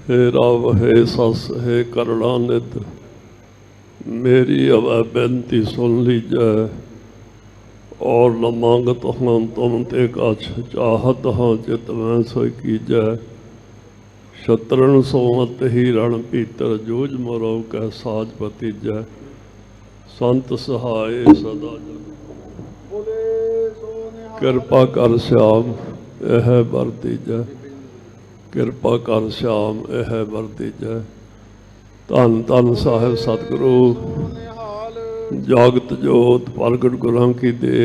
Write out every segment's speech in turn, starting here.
हे राव हे सस हे करुणानिध, मेरी अवै बेनती सुन लीजै। और न मांगत हाँ तुम ते कछ, चाहत हाँ चित मैं सोई कीजै। शत्रुन सोमत ही रण भीतर, जूझ मरो कै साज भतीजै। संत सहाय सदा जग, कृपा कर श्याम यह बर दीजै। किरपा कर श्याम यह बर दीजै। धन धन साहिब सतगुरु, जागत जोत प्रगट गुरां की दे।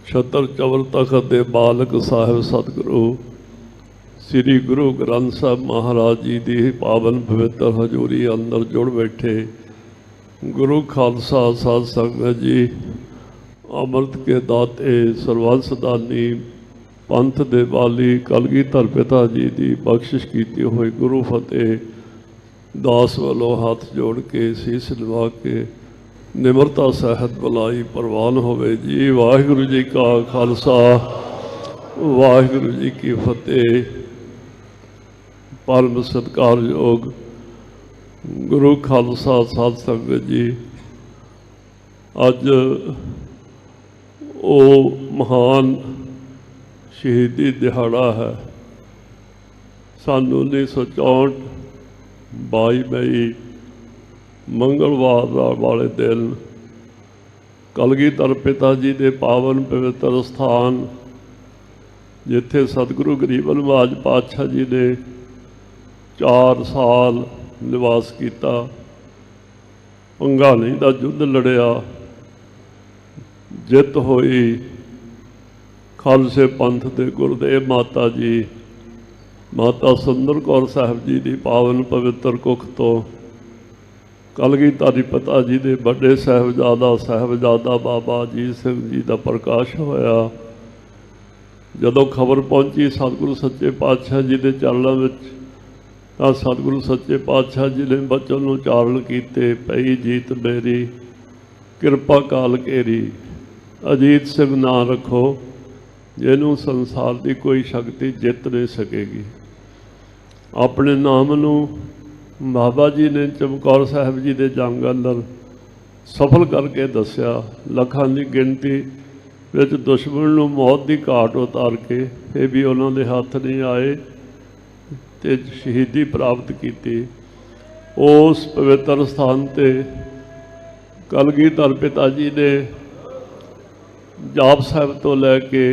छतर चवर तखत दे बालक साहिब सतगुरु, श्री गुरु ग्रंथ साहब महाराज जी की पावन पवित्र हजूरी अंदर जुड़ बैठे गुरु खालसा साध संगत जी, अमृत के दाते सरबंस दानी पंथ दे बाली कलगीधर पिता जी की बख्शिश की हुई गुरु फतेह दास वालों हाथ जोड़ के शीस लवा के निमरता सहित बुलाई प्रवान होवे जी। वाहिगुरु जी का खालसा वाहिगुरु जी की फतेह। परम सत्कारयोग गुरु खालसा साध संगत जी, अज वो महान शहीदी दिहाड़ा है। सन 1964 22 मई मंगलवार वाले दिन कलगीधर पिता जी के पावन पवित्र स्थान, जिथे सतगुरु गरीब नवाज पातशाह जी ने 4 साल निवास किया, पंघानी का युद्ध लड़िया, जित होई। खालसे पंथ के गुरुदेव माता जी माता सुंदर कौर साहब जी की पावन पवित्र कुख तो कलगीधर पिता जी के बड़े साहबजादा बाबा अजीत सिंह जी का प्रकाश होया। जदों खबर पहुंची सतगुरु सच्चे पातशाह जी के चरणों में, तो सतगुरु सच्चे पातशाह जी ने बचन उचारण किए, पई जीत मेरी किरपा काल घेरी। अजीत सिंह ना रखो, जिन्हों संसार की कोई शक्ति जित नहीं सकेगी। अपने नाम नूं बाबा जी ने चमकौर साहब जी के जंग अंदर सफल करके दसिया। लखां की गिनती विच दुश्मन नूं मौत की घाट उतार के फिर भी उन्होंने हाथ नहीं आए ते शहीदी प्राप्त की। उस पवित्र स्थान ते कलगीधर पिता जी ने जाप साहब तो लैके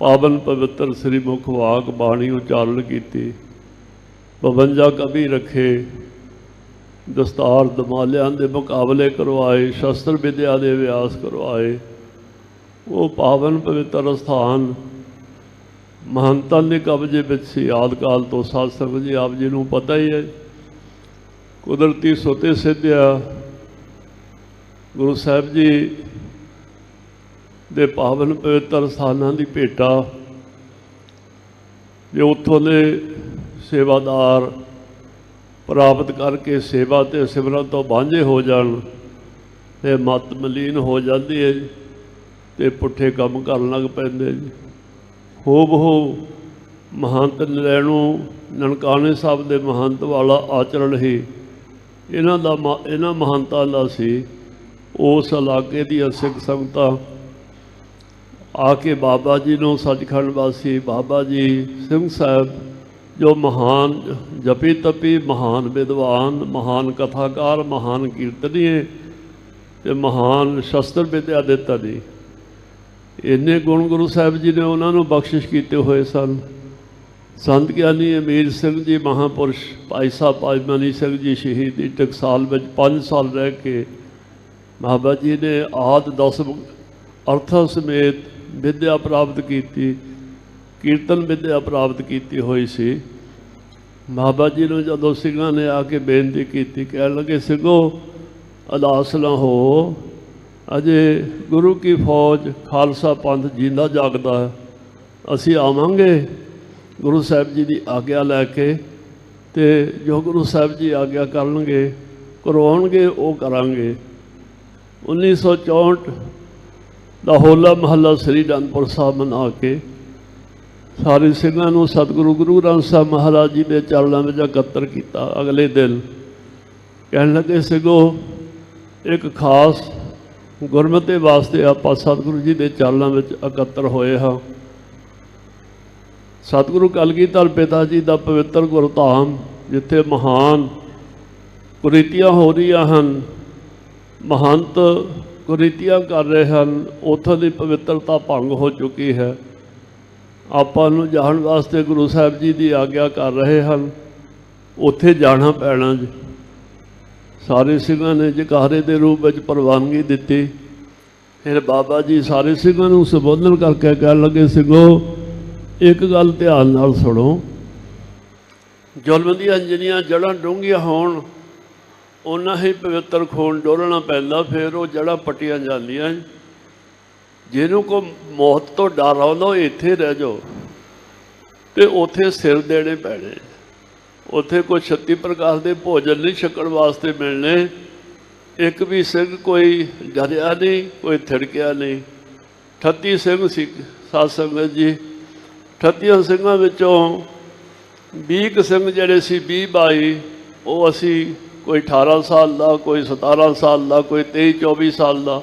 पावन पवित्र श्री मुख वाक बाणी उचारण की। 52 कवि रखे, दस्तार दमालियां के मुकाबले करवाए, शस्त्र विद्या के अभ्यास करवाए। वो पावन पवित्र स्थान महंतां के कब्जे में सी आदि काल तो। साध संगत जी आप जी नूं पता ही है, कुदरती सोते सिद्धिया गुरु साहब जी दे पावन पवित्र स्थानां की भेटा, जो उत्थों के सेवादार प्राप्त करके सेवा ते सिमरन तो बांझे हो जान ते मत मलीन हो जाती है, ते पुठे काम कर लग पैंदे जी। हो बहु महंत नरैणू ननकाने साहब के महंत वाला आचरण ही इन्हां महंतां दा सी। उस इलाके दी सिख संगतां आके बाबा जी नूं सचखंड वासी बाबा जी सिंह साहब, जो महान जपी तपी, महान विद्वान, महान कथाकार, महान कीर्तनीय ते महान शस्त्र विद्या दे धनी, इन्ने गुण गुरु साहब जी ने उन्होंने बख्शिश किए हुए सन। संत ज्ञानी अमीर सिंह जी महापुरुष, भाई साहब भाई मनी सिंह जी शहीदी टकसाल में 5 साल रह के बाबा जी ने आदि 10 अर्थां समेत विद्या प्राप्त की, कीर्तन विद्या प्राप्त की हुई सी। बाबा जी ने जदों सिंघां ने आके बेनती की, कह लगे सिंघो अदास ना हो, अजे गुरु की फौज खालसा पंथ जींदा जागदा है, असी आवांगे गुरु साहब जी की आग्ञा लैके, ते जो गुरु साहब जी आग्ञा करनगे करवाउणगे वो करांगे। 1964 दा होला महला श्री आनंदपुर साहब मना के सारे सिंघां नूं सतगुरु गुरु ग्रंथ साहब महाराज जी के चरणों में इकत्तर किया। अगले दिन कहन लगे सिंघो एक खास गुरमति वास्ते आपां सतगुरु जी के चरणों में इकत्तर होए हाँ। सतगुरु कलगीधर पिता जी का पवित्र गुरधाम जिथे महान कुरीतियां हो रही हैं, महंत कुरीतियां कर रहे हैं, उत्थों की पवित्रता भंग हो चुकी है। आपां नूं जाण वास्ते गुरु साहब जी की आग्या कर रहे हैं, उत्थे जाना पैना जी। सारे सिंघां ने जकारे के रूप में प्रवानगी दी। फिर बाबा जी सारे सिंघां नूं संबोधन करके कह लगे सिंघो एक गल ध्यान नाल सुनो, जुल्म दीआं जिन्नियां जड़ां डूंघियां होण उन्ना ही पवित्र खून डोलना पैंदा, फिर वो जड़ां पट्टियां जांदियां। जिन्हों को मौत तो डर आउंदा वो इत्थे रह जाओ तो उत्थे सिर देने पैने। उत्थे कोई 36 प्रकार के भोजन नहीं छकण वास्ते मिलने। एक भी सिंह कोई डरिया नहीं, कोई थिड़किया नहीं। 38 सिंह सी साध संगत जी। 38 सिंघां विचों 20 सिंह जिहड़े सी 20-22 वो असी कोई 18 साल का, कोई 17 साल का, कोई 23-24 साल का।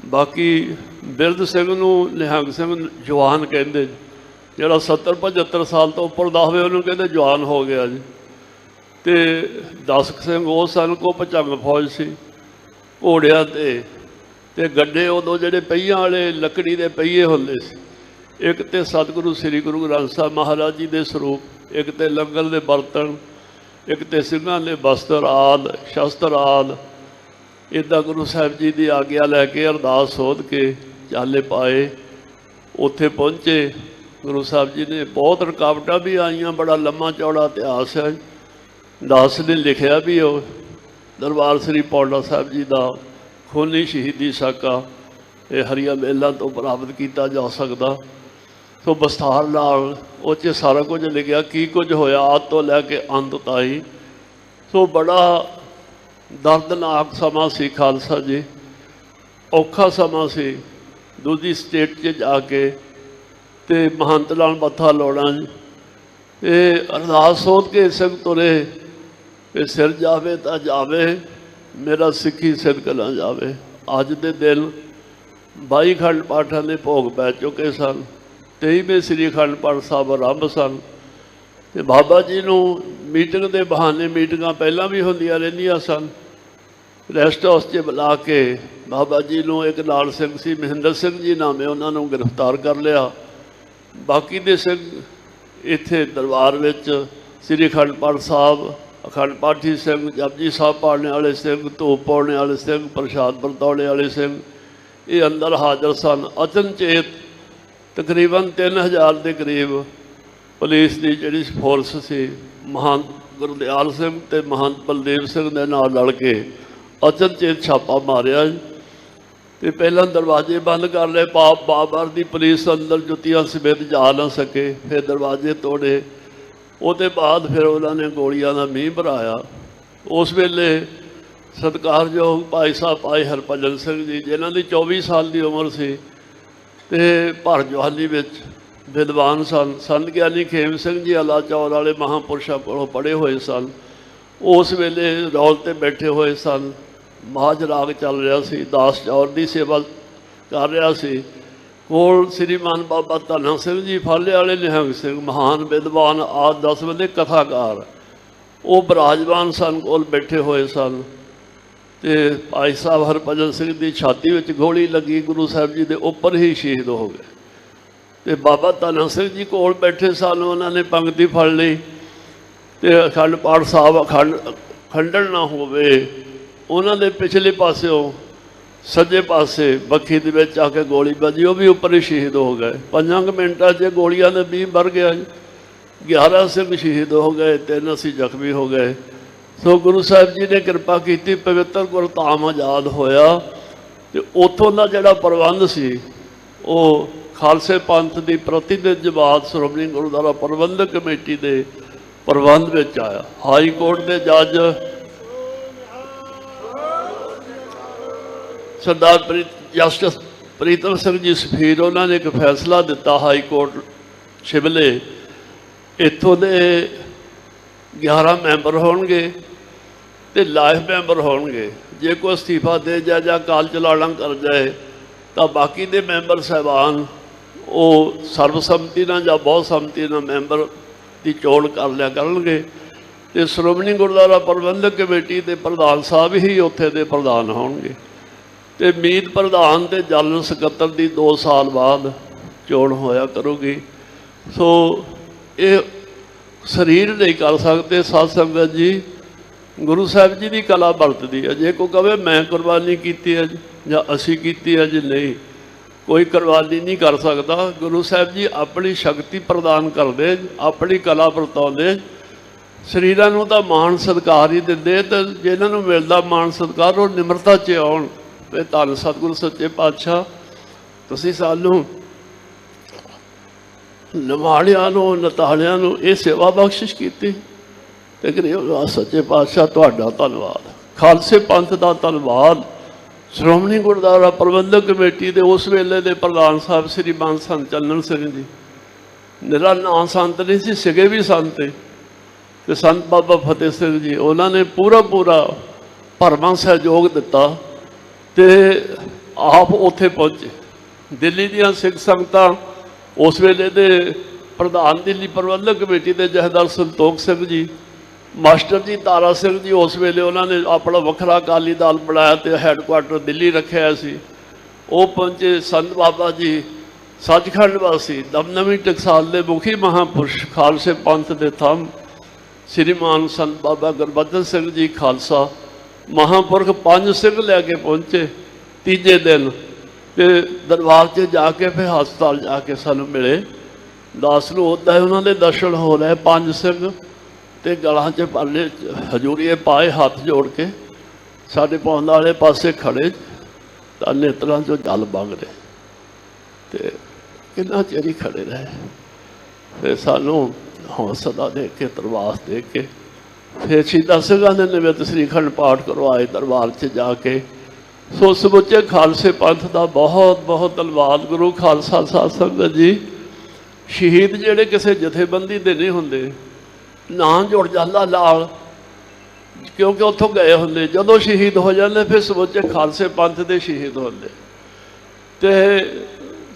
बाकी बिरध सिंह नूं निहंग सिंह जवान कहंदे, जिहड़ा 70-75 साल तो उपर दा होवे उहनूं कहंदे जवान हो गया जी। ते 10 सिंह वो सन को भचंग फौज सी घोड़ियां ते गड्ढे उदों जिहड़े पहियां वाले लकड़ी दे पहिए हुंदे सी। एक तो सतगुरु श्री गुरु ग्रंथ साहब महाराज जी के स्वरूप, एक तो लंगर के बर्तन, एक तो सिंघां के वस्त्र आदि शस्त्र आदि। इदा गुरु साहब जी की आग्या लैके अरदास सोध के चाले पाए, उत्थे पहुँचे। गुरु साहब जी ने बहुत रुकावटां भी आईयां, बड़ा लम्मा चौड़ा इतिहास है। दास ने लिखिया भी हो दरबार श्री पौंटा साहब जी का खूनी शहीदी साका ये हरिया मेलों तो प्राप्त किया जा सकता। तो विस्तार नाल उस सारा कुछ लिखा की कुछ होया आद तो लैके अंत ताई। सो बड़ा दर्दनाक समा सी खालसा जी, औखा समा सी। दूजी स्टेट च जाके ते महंत नाल मत्था लाउणा जी। ये अरदास सोध के सिंह तुरे कि सिर जावे तो जावे, मेरा सिक्खी सिदक ना जावे। अज दे दिन 22 अखंड पाठां दे भोग पै चुके सन। 23वें श्री अखंड पाठ साहब आरंभ सन। ते बाबा जी नूं मीटिंग के बहाने मीटिंगां पहलां भी होंदियां रहिंदियां सन। रैसट हाउस च बुला के बाबा जी नूं एक लाल सिंह सी महेंद्र सिंह जी नामे उन्हां नूं गिरफ्तार कर लिया। बाकी दे सिंह इत्थे दरबार विच श्री अखंड पाठ साहब, अखंड पाठी सिंह, जपजी साहब पढ़ने वाले सिंह, धूप पाउने वाले सिंह, प्रसाद वरताउने वाले सिंह ये अंदर हाजिर सन। अचनचेत तकरीबन 3000 के करीब पुलिस की जी फोर्स सी महंत गुरदयाल सिंह ते महंत बलदेव सिंह के नाल लड़ के अचनचेत छापा मारिया। तो पहला दरवाजे बंद कर ले, बार की पुलिस अंदर जुत्तियां समेत जा ना सके। फिर दरवाजे तोड़े, उसके बाद फिर उन्होंने गोलियां का मींह भराया। उस वेले सत्कारयोग भाई साहब भाई हरभजन सिंह जी जिन्हों की 24 साल की उम्र सी ते भर जवानी विद्वान सन। संत ज्ञानी खेम सिंह जी अला चौर वाले महापुरुषों को पढ़े हुए सन। उस वेले रौल ते बैठे हुए सन। महाज राग चल रहा सी, दास चौर की सेवा कर रहा सी। कोल श्रीमान बाबा धना सिंह जी फाले वाले निहंग सिंह महान विद्वान आदि 10 बंदे कथाकार वो विराजमान सन, कोल बैठे हुए सन। तो भाई साहब हरभजन सिंह की छाती में गोली लगी, गुरु साहब जी के उपर ही शहीद हो गए। तो बाबा धना सिंह जी कोल बैठे सन, उन्होंने पंक्ति फड़ ली तो अखंड पाठ साहब खंडन ना होवे। उन्होंने पिछले पासों सज्जे पासे बखी दे विच आके गोली बजी, वो भी उपर ही शहीद हो गए। 5 मिनटां च गोलियां ने 20 भर गया। 11 सिंह शहीद हो गए, 3 असी जख्मी हो गए। सो गुरु साहब जी ने कृपा की, पवित्र गुरधाम आज़ाद होया। तो उतों का जोड़ा प्रबंध सी वो खालसे पंथ की प्रतिनिध जमात श्रोमणी गुरुद्वारा प्रबंधक कमेटी के प्रबंध में आया। हाई कोर्ट के जज सरदार जस्टिस प्रीतम सिंह जी सफीर उन्होंने एक फैसला दिता हाई कोर्ट शिमले इत्थों दे 11 मैंबर होणगे ते लाइफ मैंबर होणगे। जे कोई अस्तीफा दे जाए या काल चलाना कर जाए तो बाकी दे मैंबर साहबान वो सर्वसम्मति नाल या बहुत सम्मति नाल मैंबर की चोण कर लिया करनगे। ते श्रोमणी गुरुद्वारा प्रबंधक कमेटी के प्रधान साहब ही उत्थे दे प्रधान होणगे ते मीत प्रधान ते जनरल सकत्तर की 2 साल बाद चोण होया करूगी। सो ये शरीर नहीं कर सकते साध संगत जी, गुरु साहब जी की कला वरतदी है। जे कोई कहे मैं कुर्बानी की है या असी की है जी, नहीं, कोई कुर्बानी नहीं कर सकता। गुरु साहब जी अपनी शक्ति प्रदान करते, अपनी कला वरताउंदे, शरीरां नूं तां मान सत्कार ही दिंदे। तो जिन्हां नूं मिलदा मान सत्कार वो निमरता च आउण। ते धन सतगुरु सच्चे पातशाह तुसीं सानूं निवाणियां नूं नताणियां नूं ये सेवा बख्शिश कीती ते गरीब सच्चे पातशाह तुहाडा धन्नवाद, खालसे पंथ दा धन्नवाद। श्रोमणी गुरुद्वारा प्रबंधक कमेटी के उस वेले के प्रधान साहब श्री मान संत चंदन सिंह जी, मेरा नाम संत नहीं सी, सिगे भी संत ते संत बाबा फतेह सिंह जी, उन्होंने पूरा भरवां सहयोग दिता ते आप उत्थे पहुँचे। दिल्ली दियां सिख संगतां उस वेले दे प्रधान दिल्ली प्रबंधक कमेटी के जहदार संतोख सिंह जी, मास्टर जी तारा सिंह जी, उस वेले उन्होंने अपना वखरा अकाली दल बनाया तो हैडकुआटर दिल्ली रखा सी, वो पहुँचे। संत बाबा जी सचखंड वासी दमदमी टकसाल के मुखी महापुरुष खालसे पंथ के थंम श्रीमान संत बाबा गुरबचन सिंह जी खालसा महापुरख 5 सिंह लैके पहुँचे तीजे दिन। तो दरबार से जाके फिर हस्पताल जाके सानू मिले, दास नूं उदा उन्होंने दर्शन हो रहे 5 सिंह ते गलों च पाले हजूरीए पाए, हाथ जोड़ के साढ़े पौंद वाले पासे खड़े, तो नेत्रां चों जल बग रहे। तो कितना चिर ही खड़े रहे। फिर सानू हौसला दे के तरवास दे के फिर शहीदां सिंघां ने निमित श्रीखंड पाठ करवाए दरबार से जाके। सो समुचे खालसे पंथ का बहुत बहुत धन्नवाद। गुरु खालसा साध संगत जी, शहीद जिहड़े किसी जथेबंदी दे नहीं हुंदे, नाम जुड़ जाता लाल, क्योंकि उत्थों गए होंगे। जदों शहीद हो जाते फिर समुचे खालसे पंथ के शहीद होंगे। तो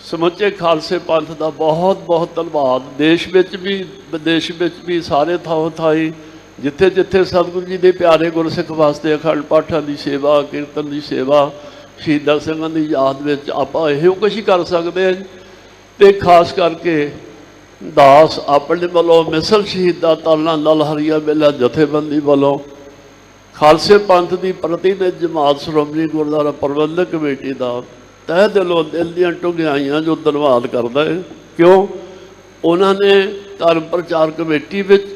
समुचे खालसे पंथ का बहुत बहुत धन्नवाद। देश विच भी विदेश विच भी सारे थां थाई जिथे जिथे सतगुरु जी के प्यारे गुरसिख वास्ते अखंड पाठां की सेवा, कीर्तन की सेवा, शहीदां सिंघां की याद में आपां इहो कुछ ही कर सकते हैं। तो खास करके दास अपने वालों मिसल शहीदा तालना नल हरिया मेला जथेबंदी वालों खालसे पंथ की प्रतिनिध जमात श्रोमणी गुरुद्वारा प्रबंधक कमेटी का तह दिलों दिल दियां ढुंगियाइयां जो धन्नवाद करता है। क्यों उन्होंने धर्म प्रचार कमेटी विच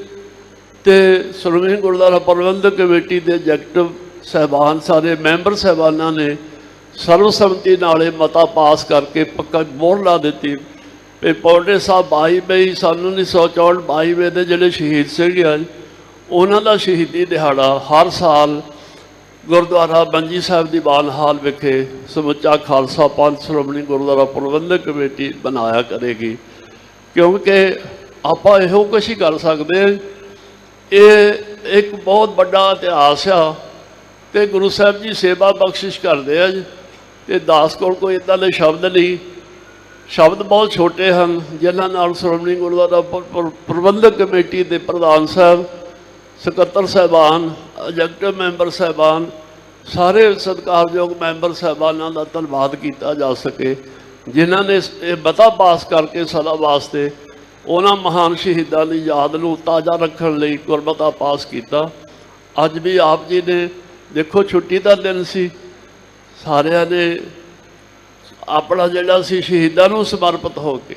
ते श्रोमणी गुरुद्वारा प्रबंधक कमेटी के एग्जैक्टिव साहबान सारे मैंबर साहबाना ने सर्वसम्मति नाले मता पास करके पक्का मोहर ला दी भी पौंडे साहब 22 मई सन 1964 22 मई के जोड़े शहीद से उन्होंने शहीदी दिहाड़ा हर साल गुरुद्वारा मंजी साहब दीवान हाल विखे समुचा खालसा पंथ श्रोमणी गुरुद्वारा प्रबंधक कमेटी बनाया करेगी। क्योंकि आप इहो कुछ ही कर सकते हैं। ये एक बहुत बड़ा इतिहास आ ते गुरु साहब जी सेवा बख्शिश करते हैं। तो दास कोल कोई इदां दे शब्द नहीं, शब्द बहुत छोटे हैं जिन्हां नाल श्रोमणी गुरुद्वारा प्रबंधक कमेटी के प्रधान साहब, सकत्तर साहबान, एग्जैक्टिव मैंबर साहबान, सारे सत्कारयोग मैंबर साहबाना का धन्नवाद किया जा सके जिन्होंने ये मता पास करके सदा वास्ते उन्होंने महान शहीदों की याद को ताज़ा रखने लई गुरमता पास किया। अज भी आप जी ने देखो छुट्टी का दिन सी, सारिया ने अपना जिहड़ा सी शहीदों को समर्पित होके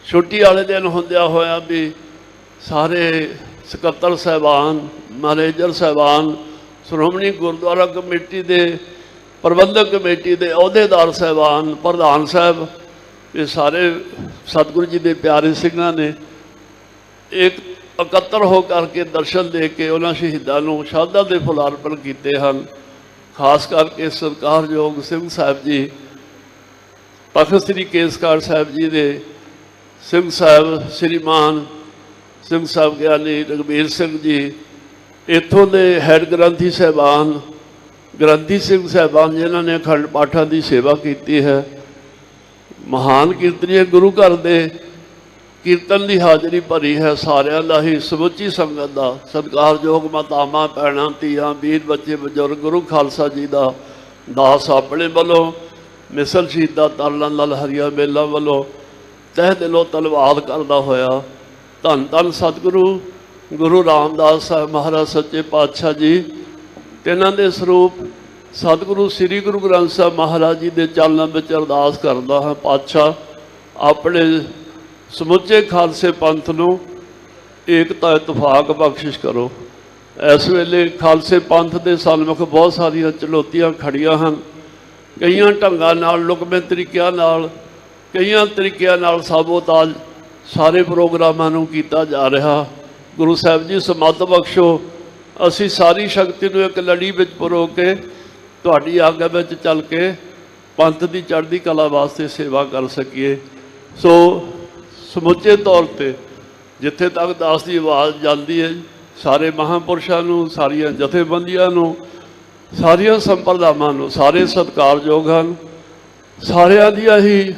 छुट्टी वाले दिन होंदिया होया भी सारे सकत्तर साहबान, मैनेजर साहबान, श्रोमणी गुरुद्वारा कमेटी के प्रबंधक कमेटी के अहुदेदार साहबान, प्रधान साहब, ये सारे सतगुरु जी के प्यारे सिंघां ने एक इकट्ठा हो करके दर्शन दे के उन्होंने शहीदों को श्रद्धा के फुल अर्पण किए हैं। खास करके सत्कारयोग सिंह साहब जी, तख्त श्री केसगढ़ साहब जी के ਸਿੰਘ ਸਾਹਿਬ ਸ਼੍ਰੀਮਾਨ ਸਿੰਘ ਸਾਹਿਬ ਗਿਆਨੀ ਰਘਬੀਰ ਸਿੰਘ ਜੀ, ਇੱਥੋਂ ਦੇ ਹੈਡ ਗ੍ਰੰਥੀ ਸਾਹਿਬਾਨ ਗ੍ਰੰਥੀ ਸਿੰਘ ਸਾਹਿਬਾਨ ਜਿਨ੍ਹਾਂ ਨੇ ਅਖੰਡ ਪਾਠਾਂ ਦੀ ਸੇਵਾ ਕੀਤੀ ਹੈ, ਮਹਾਨ ਕੀਰਤਨੀਏ ਗੁਰੂ ਘਰ ਦੇ ਕੀਰਤਨ ਦੀ ਹਾਜ਼ਰੀ ਭਰੀ ਹੈ, ਸਾਰਿਆਂ ਦਾ ਹੀ ਸਮੁੱਚੀ ਸੰਗਤ ਦਾ ਸਤਿਕਾਰਯੋਗ ਮਾਤਾਵਾਂ ਭੈਣਾਂ ਧੀਆਂ ਵੀਰ ਬੱਚੇ ਬਜ਼ੁਰਗ ਗੁਰੂ ਖਾਲਸਾ ਜੀ ਦਾ ਦਾਸ ਆਪਣੇ ਵੱਲੋਂ ਮਿਸਲ ਸ਼ਹੀਦਾਂ ਤਰlan ਲਾਲ ਹਰੀਆ ਮੇਲਾ ਵੱਲੋਂ ਤਹਿ ਦਿਲੋਂ ਧੰਨਵਾਦ ਕਰਦਾ ਹੋਇਆ ਧੰਨ ਧੰਨ ਸਤਿਗੁਰੂ ਗੁਰੂ ਰਾਮਦਾਸ ਸਾਹਿਬ ਮਹਾਰਾਜ ਸੱਚੇ ਪਾਤਸ਼ਾਹ ਜੀ ਤੇ ਇਹਨਾਂ ਦੇ ਸਰੂਪ ਸਤਿਗੁਰੂ ਸ੍ਰੀ ਗੁਰੂ ਗ੍ਰੰਥ ਸਾਹਿਬ ਮਹਾਰਾਜ ਜੀ ਦੇ ਚਰਨਾਂ ਵਿੱਚ ਅਰਦਾਸ ਕਰਦਾ ਹਾਂ, ਪਾਤਸ਼ਾਹ ਆਪਣੇ ਸਮੁੱਚੇ ਖਾਲਸੇ ਪੰਥ ਨੂੰ ਏਕਤਾ ਇਤਫਾਕ ਬਖਸ਼ਿਸ਼ ਕਰੋ। ਇਸ ਵੇਲੇ ਖਾਲਸੇ ਪੰਥ ਦੇ ਸਨਮੁਖ ਬਹੁਤ ਸਾਰੀਆਂ ਚੁਣੌਤੀਆਂ ਖੜੀਆਂ ਹਨ, ਕਈਆਂ ਢੰਗਾਂ ਨਾਲ ਲੁਕਵੇਂ ਤਰੀਕਿਆਂ ਨਾਲ ਕਈਆਂ ਤਰੀਕਿਆਂ ਨਾਲ ਸਾਬੋਤਾਜ ਸਾਰੇ ਪ੍ਰੋਗਰਾਮਾਂ ਨੂੰ ਕੀਤਾ ਜਾ ਰਿਹਾ। ਗੁਰੂ ਸਾਹਿਬ ਜੀ ਸਮੱਤ ਬਖਸ਼ੋ, ਅਸੀਂ ਸਾਰੀ ਸ਼ਕਤੀ ਨੂੰ ਇੱਕ ਲੜੀ ਵਿੱਚ ਪਰੋ ਕੇ ਤੁਹਾਡੀ ਆਗਿਆ ਵਿੱਚ ਚੱਲ ਕੇ ਪੰਥ ਦੀ ਚੜ੍ਹਦੀ ਕਲਾ ਵਾਸਤੇ ਸੇਵਾ ਕਰ ਸਕੀਏ। ਸੋ ਸਮੁੱਚੇ ਤੌਰ 'ਤੇ ਜਿੱਥੇ ਤੱਕ ਦਾਸ ਦੀ ਆਵਾਜ਼ ਜਾਂਦੀ ਹੈ, ਸਾਰੇ ਮਹਾਂਪੁਰਸ਼ਾਂ ਨੂੰ, ਸਾਰੀਆਂ ਜਥੇਬੰਦੀਆਂ ਨੂੰ, ਸਾਰੀਆਂ ਸੰਪਰਦਾਵਾਂ ਨੂੰ, ਸਾਰੇ ਸਤਿਕਾਰਯੋਗ ਹਨ, ਸਾਰਿਆਂ ਦੀਆਂ ਹੀ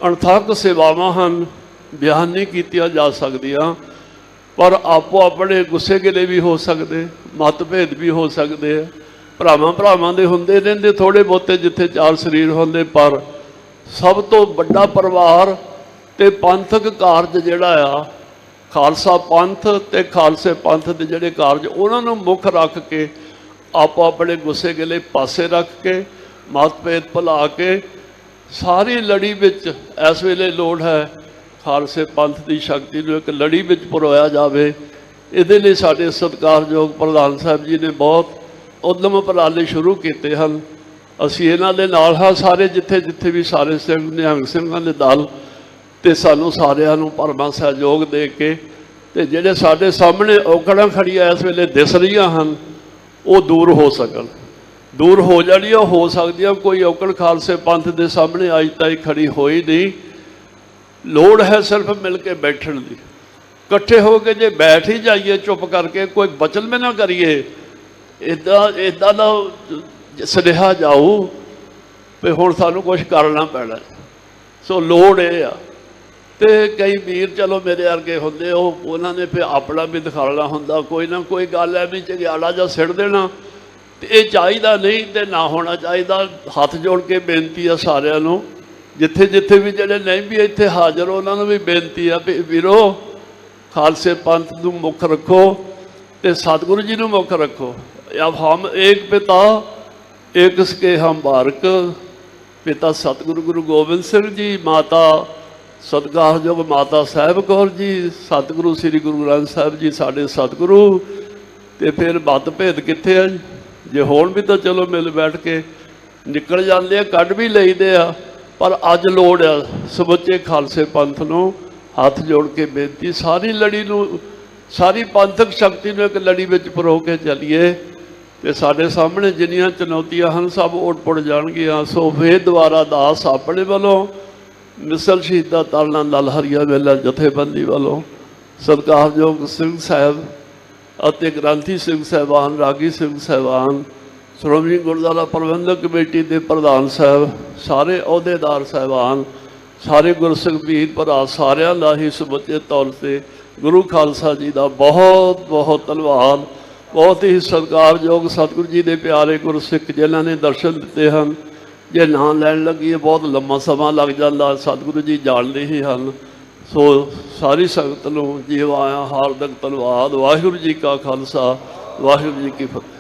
ਅਣਥੱਕ ਸੇਵਾਵਾਂ ਹਨ, ਬਿਆਨ ਨਹੀਂ ਕੀਤੀਆਂ ਜਾ ਸਕਦੀਆਂ। ਪਰ ਆਪੋ ਆਪਣੇ ਗੁੱਸੇ ਗਿਲੇ ਵੀ ਹੋ ਸਕਦੇ, ਮਤਭੇਦ ਵੀ ਹੋ ਸਕਦੇ ਆ, ਭਰਾਵਾਂ ਦੇ ਹੁੰਦੇ ਰਹਿੰਦੇ ਥੋੜ੍ਹੇ ਬਹੁਤੇ ਜਿੱਥੇ ਚਾਰ ਸਰੀਰ ਹੁੰਦੇ, ਪਰ ਸਭ ਤੋਂ ਵੱਡਾ ਪਰਿਵਾਰ ਤੇ ਪੰਥਕ ਕਾਰਜ ਜਿਹੜਾ ਆ ਖਾਲਸਾ ਪੰਥ ਤੇ ਖਾਲਸੇ ਪੰਥ ਦੇ ਜਿਹੜੇ ਕਾਰਜ ਉਹਨਾਂ ਨੂੰ ਮੁੱਖ ਰੱਖ ਕੇ ਆਪੋ ਆਪਣੇ ਗੁੱਸੇ ਗਿਲੇ ਪਾਸੇ ਰੱਖ ਕੇ ਮਤਭੇਦ ਭੁਲਾ ਕੇ ਸਾਰੀ ਲੜੀ ਵਿੱਚ ਇਸ ਵੇਲੇ ਲੋੜ ਹੈ ਖਾਲਸੇ ਪੰਥ ਦੀ ਸ਼ਕਤੀ ਨੂੰ ਇੱਕ ਲੜੀ ਵਿੱਚ ਪਰੋਇਆ ਜਾਵੇ। ਇਹਦੇ ਲਈ ਸਾਡੇ ਸਤਿਕਾਰਯੋਗ ਪ੍ਰਧਾਨ ਸਾਹਿਬ ਜੀ ਨੇ ਬਹੁਤ ਉਦਮ ਉਪਰਾਲੇ ਸ਼ੁਰੂ ਕੀਤੇ ਹਨ। ਅਸੀਂ ਇਹਨਾਂ ਦੇ ਨਾਲ ਹਾਂ, ਸਾਰੇ ਜਿੱਥੇ ਵੀ ਸਾਰੇ ਸਿੰਘ ਨਿਹੰਗ ਸਿੰਘਾਂ ਦੇ ਦਲ ਤੇ ਸਾਨੂੰ ਸਾਰਿਆਂ ਨੂੰ ਭਰਵਾਂ ਸਹਿਯੋਗ ਦੇ ਕੇ ਤੇ ਜਿਹੜੇ ਸਾਡੇ ਸਾਹਮਣੇ ਔਕੜਾਂ ਖੜੀਆਂ ਇਸ ਵੇਲੇ ਦਿਸ ਰਹੀਆਂ ਹਨ ਉਹ ਦੂਰ ਹੋ ਸਕਣ, ਦੂਰ ਹੋ ਜਾਣੀਆਂ ਹੋ ਸਕਦੀਆਂ। ਕੋਈ ਔਕੜ ਖਾਲਸੇ ਪੰਥ ਦੇ ਸਾਹਮਣੇ ਅੱਜ ਤਾਈਂ ਖੜੀ ਹੋਈ ਨਹੀਂ। ਲੋੜ ਹੈ ਸਿਰਫ ਮਿਲ ਕੇ ਬੈਠਣ ਦੀ, ਇਕੱਠੇ ਹੋ ਕੇ ਜੇ ਬੈਠ ਹੀ ਜਾਈਏ ਚੁੱਪ ਕਰਕੇ, ਕੋਈ ਬਚਲਮੇ ਨਾ ਕਰੀਏ, ਇੱਦਾਂ ਦਾ ਸੁਨੇਹਾ ਜਾਊ ਵੀ ਹੁਣ ਸਾਨੂੰ ਕੁਛ ਕਰਨਾ ਪੈਣਾ। ਸੋ ਲੋੜ ਇਹ ਆ। ਤੇ ਕਈ ਵੀਰ ਚਲੋ ਮੇਰੇ ਵਰਗੇ ਹੁੰਦੇ, ਉਹਨਾਂ ਨੇ ਫਿਰ ਆਪਣਾ ਵੀ ਦਿਖਾਉਣਾ ਹੁੰਦਾ, ਕੋਈ ਨਾ ਕੋਈ ਗੱਲ ਐਵੇਂ ਚੰਗਿਆੜਾ ਜਾਂ ਸਿੱਟ ਦੇਣਾ, ਤੇ ਇਹ ਚਾਹੀਦਾ ਨਹੀਂ ਤੇ ਨਾ ਹੋਣਾ ਚਾਹੀਦਾ। ਹੱਥ ਜੋੜ ਕੇ ਬੇਨਤੀ ਆ ਸਾਰਿਆਂ ਨੂੰ, ਜਿੱਥੇ ਵੀ ਜਿਹੜੇ ਨਹੀਂ ਵੀ ਇੱਥੇ ਹਾਜ਼ਰ ਉਹਨਾਂ ਨੂੰ ਵੀ ਬੇਨਤੀ ਆ ਵੀ ਵੀਰੋ ਖਾਲਸੇ ਪੰਥ ਨੂੰ ਮੁੱਖ ਰੱਖੋ ਤੇ ਸਤਿਗੁਰੂ ਜੀ ਨੂੰ ਮੁੱਖ ਰੱਖੋ। अब हम एक पिता एक इसके हम बारक, पिता सतगुरु गुरु गोबिंद सिंह जी, माता सतकारयोग माता साहिब कौर जी, सतगुरु श्री गुरु ग्रंथ साहिब जी साढ़े सतगुरु। तो फिर मतभेद कित्थे है जे होण भी तो चलो मिल बैठ के निकल जाते, कढ़ भी लईदे आ, पर अज लोड़ आ समुचे खालसे पंथ नूं हथ जोड़ के बेनती, सारी लड़ी नूं सारी पंथक शक्ति नूं एक लड़ी विच परो के चलीए ਤੇ ਸਾਡੇ ਸਾਹਮਣੇ ਜਿੰਨੀਆਂ ਚੁਣੌਤੀਆਂ ਹਨ ਸਭ ਉੱਡ ਪੁੱਡ ਜਾਣਗੀਆਂ। ਸੋ ਵੇਦ ਦੁਆਰਾ ਦਾਸ ਆਪਣੇ ਵੱਲੋਂ ਮਿਸਲ ਸ਼ਹੀਦਾਂ ਤਰlan ਲਾਲ ਹਰੀਆ ਮੇਲਾ ਜਥੇਬੰਦੀ ਵੱਲੋਂ ਸਤਿਕਾਰਯੋਗ ਸਿੰਘ ਸਾਹਿਬ ਅਤੇ ਗ੍ਰੰਥੀ ਸਿੰਘ ਸਾਹਿਬਾਨ, ਰਾਗੀ ਸਿੰਘ ਸਾਹਿਬਾਨ, ਸ਼੍ਰੋਮਣੀ ਗੁਰਦੁਆਰਾ ਪ੍ਰਬੰਧਕ ਕਮੇਟੀ ਦੇ ਪ੍ਰਧਾਨ ਸਾਹਿਬ, ਸਾਰੇ ਅਹੁਦੇਦਾਰ ਸਾਹਿਬਾਨ, ਸਾਰੇ ਗੁਰਸਿੱਖ ਵੀਰ ਭਰਾ, ਸਾਰਿਆਂ ਦਾ ਹੀ ਸਮੁੱਚੇ ਤੌਰ 'ਤੇ ਗੁਰੂ ਖਾਲਸਾ ਜੀ ਦਾ ਬਹੁਤ ਬਹੁਤ ਧੰਨਵਾਦ। बहुत ही सत्कारयोग सतगुरु जी के प्यारे गुरसिख जिन्होंने दर्शन दिते हैं, जे नाम लैन लगी बहुत लंबा समा लग जाता, सतगुरु जी जानते ही हैं। सो सारी संगत नूं जीव आया हार्दिक धन्नवाद। वाहिगुरू जी का खालसा, वाहिगुरू जी की फतेह।